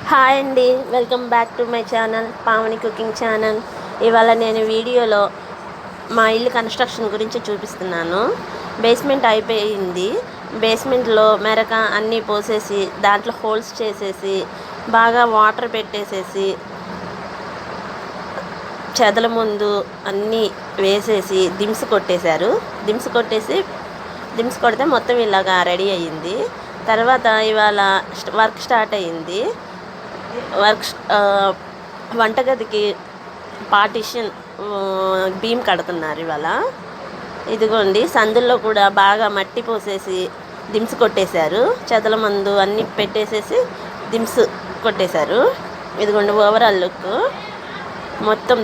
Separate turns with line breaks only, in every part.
Hi అండి, welcome back to my channel Pavani cooking channel. ఇవాళ నేను వీడియోలో మా ఇల్లు కన్స్ట్రక్షన్ గురించి చూపిస్తున్నాను. బేస్మెంట్ అయిపోయింది. బేస్మెంట్లో మెరక అన్నీ పోసేసి దాంట్లో హోల్స్ చేసేసి బాగా వాటర్ పెట్టేసేసి చెదల ముందు అన్నీ వేసేసి దిమ్స్ కొట్టేశారు. దిమ్స్ కొడితే మొత్తం ఇలాగా రెడీ అయ్యింది. తర్వాత ఇవాళ వర్క్ స్టార్ట్ అయ్యింది. వంటగదికి పార్టిషన్ బీమ్ కడుతున్నారు ఇవాళ. ఇదిగోండి, సందుల్లో కూడా బాగా మట్టి పోసేసి దిమ్స్ కొట్టేశారు. చెదల మందు అన్నీ పెట్టేసేసి దిమ్స్ కొట్టేశారు. ఇదిగోండి ఓవరాల్ లుక్.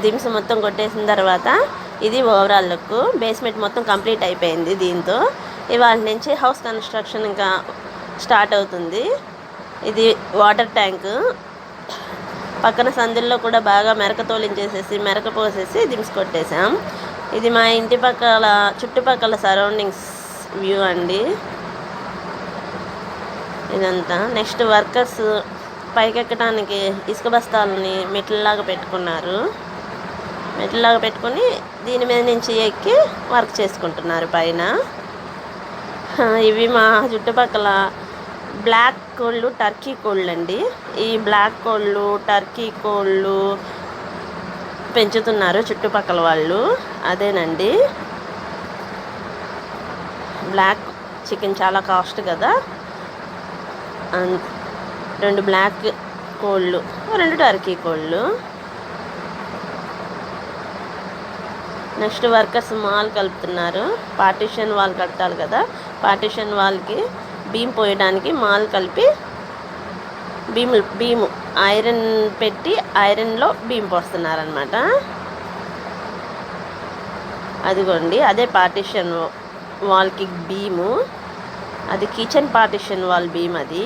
దిమ్స్ మొత్తం కొట్టేసిన తర్వాత ఇది ఓవరాల్ లుక్. బేస్మెంట్ మొత్తం కంప్లీట్ అయిపోయింది. దీంతో ఇవాళ నుంచి హౌస్ కన్స్ట్రక్షన్ ఇంకా స్టార్ట్ అవుతుంది. ఇది వాటర్ ట్యాంకు. పక్కన సందుల్లో కూడా బాగా మెరక తోలించేసేసి మెరక పోసేసి దిమ్స్ కొట్టేసాం. ఇది మా ఇంటి చుట్టుపక్కల సరౌండింగ్స్ వ్యూ అండి ఇదంతా. నెక్స్ట్ వర్కర్స్ పైకెక్కడానికి ఇసుక బస్తాలని మెట్లలాగా పెట్టుకొని దీని మీద నుంచి ఎక్కి వర్క్ చేసుకుంటున్నారు పైన. ఇవి మా చుట్టుపక్కల బ్లాక్ కోళ్ళు, టర్కీ కోళ్ళు అండి. ఈ బ్లాక్ కోళ్ళు, టర్కీ కోళ్ళు పెంచుతున్నారు చుట్టుపక్కల వాళ్ళు. అదేనండి, బ్లాక్ చికెన్ చాలా కాస్ట్ కదా. 2 బ్లాక్ కోళ్ళు, 2 టర్కీ కోళ్ళు. నెక్స్ట్ వర్కర్స్ మాల్ కలుపుతున్నారు. పార్టిషన్ వాల్ కట్టాలి కదా, పార్టిషన్ వాల్కి బీమ్ పోయడానికి మాల్ కలిపి బీము ఐరన్ పెట్టి ఐరన్లో బీమ్ పోస్తున్నారనమాట. అదిగోండి, అదే పార్టిషన్ వాల్కి బీము. అది కిచెన్ పార్టిషన్ వాల్ బీమ్. అది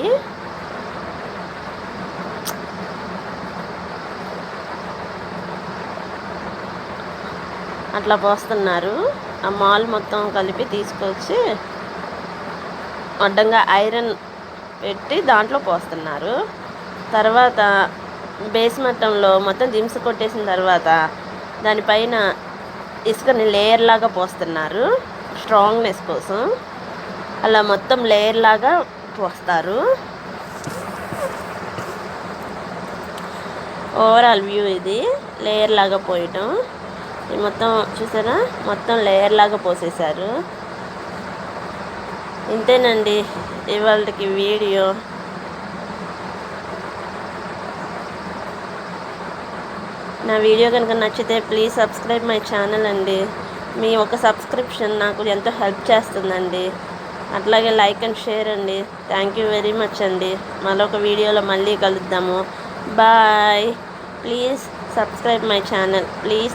అట్లా పోస్తున్నారు. ఆ మాల్ మొత్తం కలిపి తీసుకొచ్చి అడ్డంగా ఐరన్ పెట్టి దాంట్లో పోస్తున్నారు. తర్వాత బేస్ మట్టంలో మొత్తం దిమ్స్ కొట్టేసిన తర్వాత దానిపైన ఇసుకని లేయర్ లాగా పోస్తున్నారు స్ట్రాంగ్నెస్ కోసం. అలా మొత్తం లేయర్ లాగా పోస్తారు. ఓవరాల్ వ్యూ ఇది, లేయర్ లాగా పోయటం. ఇది మొత్తం చూసారా, మొత్తం లేయర్ లాగా పోసేశారు. ఇంతేనండి ఇవాళకి వీడియో. నా వీడియో కనుక నచ్చితే ప్లీజ్ సబ్స్క్రైబ్ మై ఛానల్ అండి. మీ ఒక సబ్స్క్రిప్షన్ నాకు ఎంతో హెల్ప్ చేస్తుందండి. అట్లాగే లైక్ అండ్ షేర్ అండి. థ్యాంక్ యూ వెరీ మచ్ అండి. మరొక వీడియోలో మళ్ళీ కలుద్దాము. Bye. Please subscribe my channel. Please.